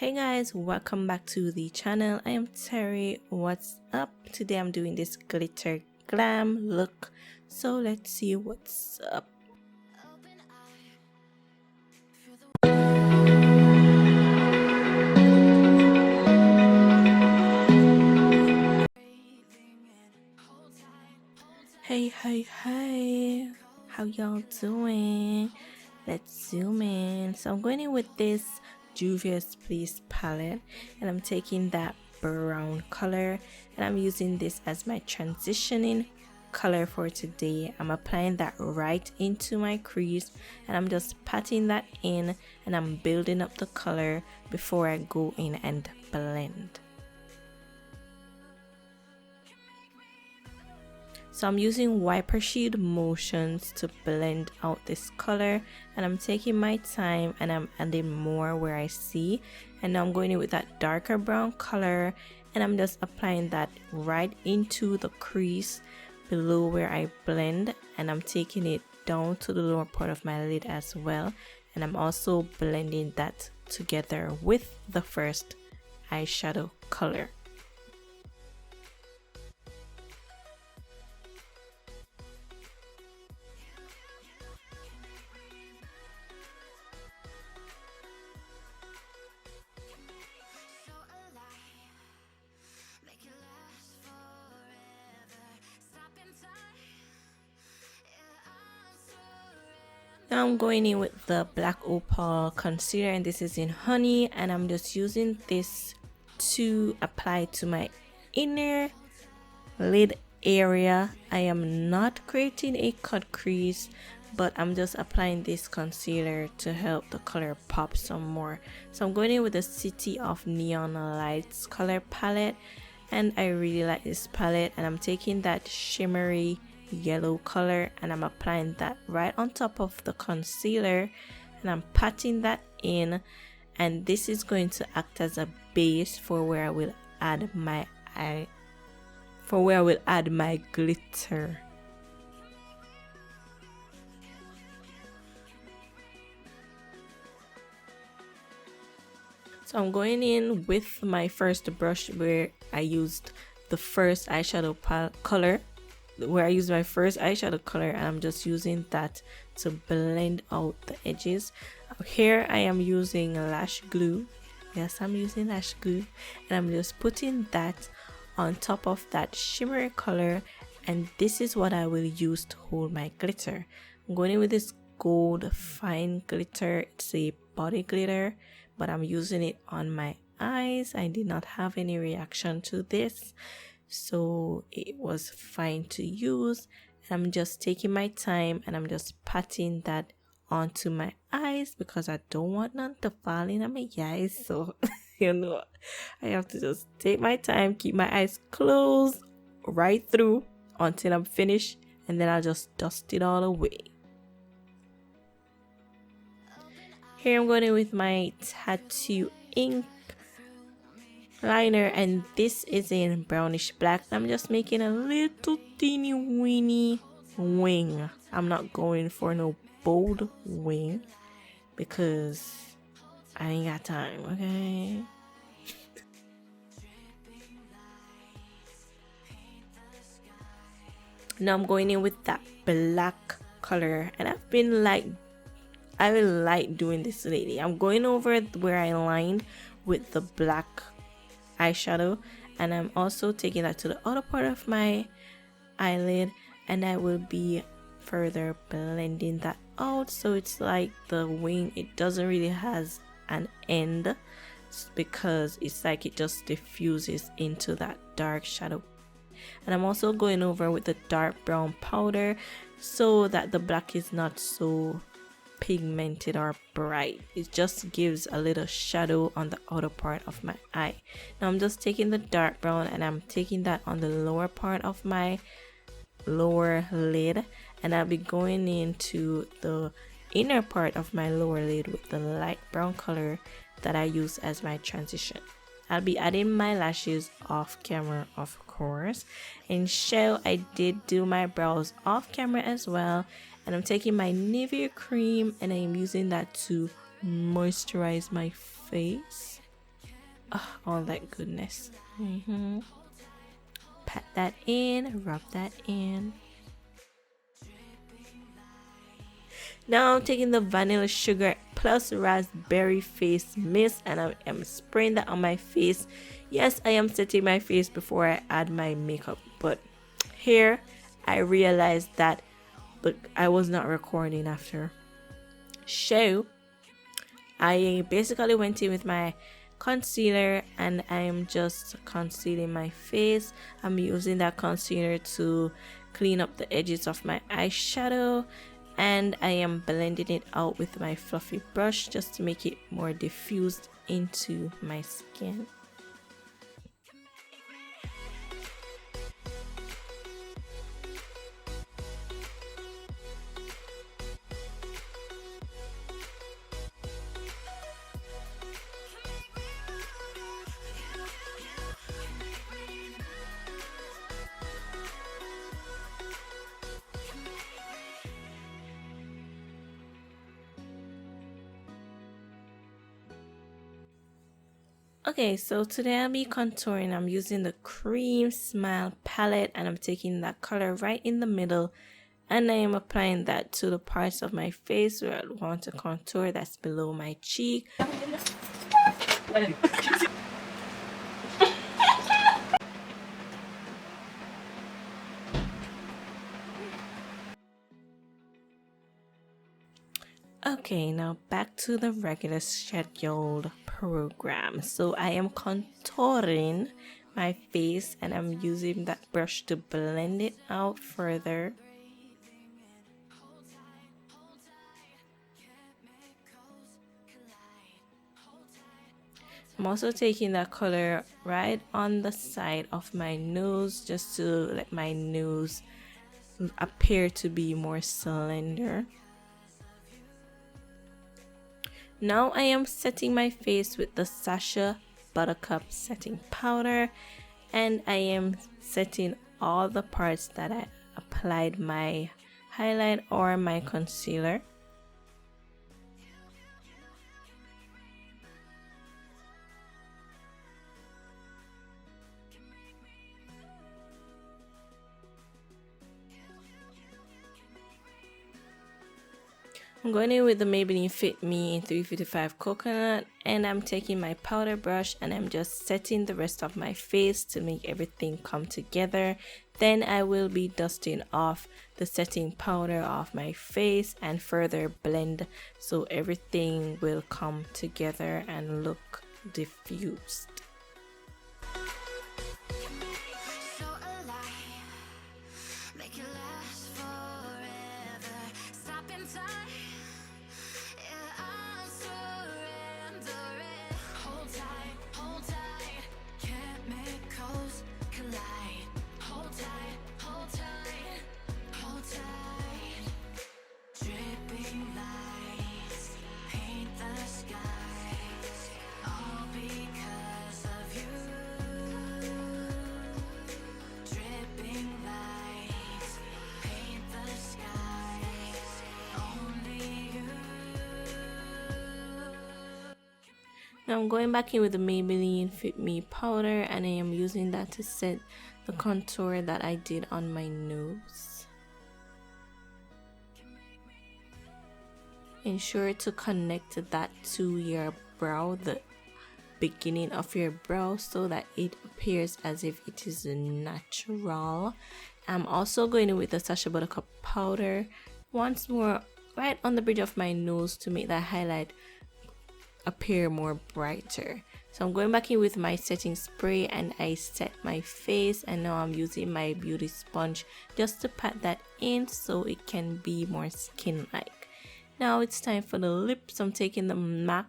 Hey guys, welcome back to the channel. I am Terry. What's up? Today I'm doing this glitter glam look, so let's see what's up. Hey, how y'all doing? Let's zoom in. So I'm going in with this Juvia's Place palette, and I'm taking that brown color and I'm using this as my transitioning color for today. I'm applying that right into my crease and I'm just patting that in, and I'm building up the color before I go in and blend. So I'm using wiper shade motions to blend out this color, and I'm taking my time and I'm adding more where I see. And now I'm going in with that darker brown color and I'm just applying that right into the crease below where I blend, and I'm taking it down to the lower part of my lid as well, and I'm also blending that together with the first eyeshadow color. Now I'm going in with the black opal concealer, and this is in honey, and I'm just using this to apply to my inner lid area. I am not creating a cut crease, but I'm just applying this concealer to help the color pop some more. So I'm going in with the City of Neon Lights color palette, and I really like this palette, and I'm taking that shimmery yellow color and I'm applying that right on top of the concealer, and I'm patting that in, and this is going to act as a base for where I will add my glitter. So I'm going in with my first brush where I used the first eyeshadow color, and I'm just using that to blend out the edges. Here I am using lash glue. Yes, I'm using lash glue, and I'm just putting that on top of that shimmery color, and this is what I will use to hold my glitter. I'm going in with this gold fine glitter. It's a body glitter, but I'm using it on my eyes. I did not have any reaction to this, so it was fine to use. I'm just taking my time and I'm just patting that onto my eyes because I don't want none to fall in on my eyes. So I have to just take my time, keep my eyes closed right through until I'm finished, and then I'll just dust it all away. Here I'm going in with my tattoo ink liner, and this is in brownish black. I'm just making a little teeny weeny wing. I'm not going for no bold wing because I ain't got time, okay? Now I'm going in with that black color, and I will like doing this lately. I'm going over where I lined with the black eyeshadow, and I'm also taking that to the outer part of my eyelid, and I will be further blending that out so it's like the wing, it doesn't really has an end because it's like it just diffuses into that dark shadow. And I'm also going over with the dark brown powder so that the black is not so pigmented or bright. It just gives a little shadow on the outer part of my eye. Now I'm just taking the dark brown and I'm taking that on the lower part of my lower lid, and I'll be going into the inner part of my lower lid with the light brown color that I use as my transition. I'll be adding my lashes off camera, of course. In Shell, I did do my brows off camera as well, and I'm taking my Nivea cream and I'm using that to moisturize my face. all that goodness. Pat that in, rub that in. Now I'm taking the vanilla sugar plus raspberry face mist and I am spraying that on my face. Yes, I am setting my face before I add my makeup, but here I realized that I was not recording after. So I basically went in with my concealer and I am just concealing my face. I'm using that concealer to clean up the edges of my eyeshadow, and I am blending it out with my fluffy brush just to make it more diffused into my skin. Okay, so today I'll be contouring. I'm using the Cream Smile palette and I'm taking that color right in the middle and I am applying that to the parts of my face where I want to contour. That's below my cheek. Okay, now back to the regular scheduled program. So I am contouring my face and I'm using that brush to blend it out further. I'm also taking that color right on the side of my nose just to let my nose appear to be more slender. Now I am setting my face with the Sacha Buttercup setting powder and I am setting all the parts that I applied my highlight or my concealer. I'm going in with the Maybelline Fit Me in 355 Coconut and I'm taking my powder brush and I'm just setting the rest of my face to make everything come together. Then I will be dusting off the setting powder off my face and further blend so everything will come together and look diffused. Now I'm going back in with the Maybelline Fit Me powder and I am using that to set the contour that I did on my nose. Ensure to connect that to your brow, the beginning of your brow, so that it appears as if it is natural. I'm also going in with the Sacha Buttercup powder once more right on the bridge of my nose to make that highlight appear more brighter. So I'm going back in with my setting spray and I set my face and now I'm using my beauty sponge just to pat that in so it can be more skin-like. Now it's time for the lips. I'm taking the MAC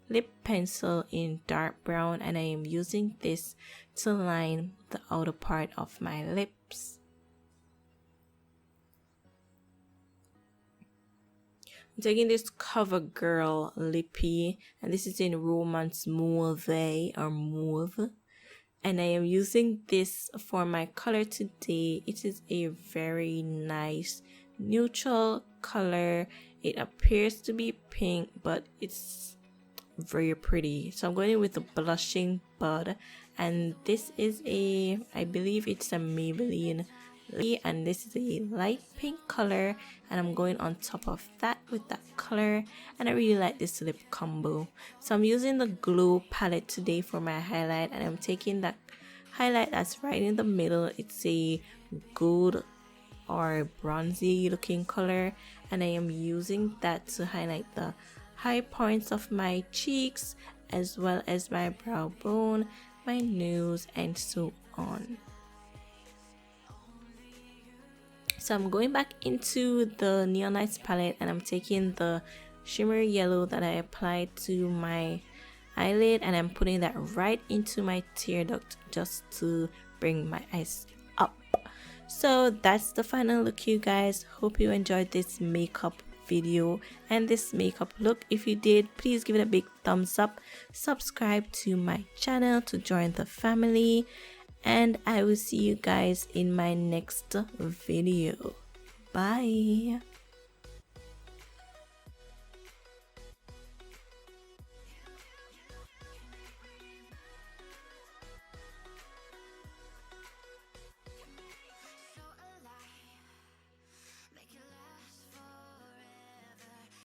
lip pencil in dark brown and I am using this to line the outer part of my lips. I'm taking this CoverGirl lippy and this is in Romance Mauve or Mauve and I am using this for my color today. It is a very nice neutral color. It appears to be pink but it's very pretty. So I'm going in with the blushing bud, and this is a, I believe it's a Maybelline, and this is a light pink color, and I'm going on top of that with that color, and I really like this lip combo. So I'm using the Glow palette today for my highlight, and I'm taking that highlight that's right in the middle. It's a gold or bronzy looking color, and I am using that to highlight the high points of my cheeks as well as my brow bone, my nose, and so on. So I'm going back into the Neon Lights palette, and I'm taking the shimmer yellow that I applied to my eyelid, and I'm putting that right into my tear duct just to bring my eyes up. So that's the final look, you guys. Hope you enjoyed this makeup video and this makeup look. If you did, please give it a big thumbs up, subscribe to my channel to join the family, and I will see you guys in my next video. Bye.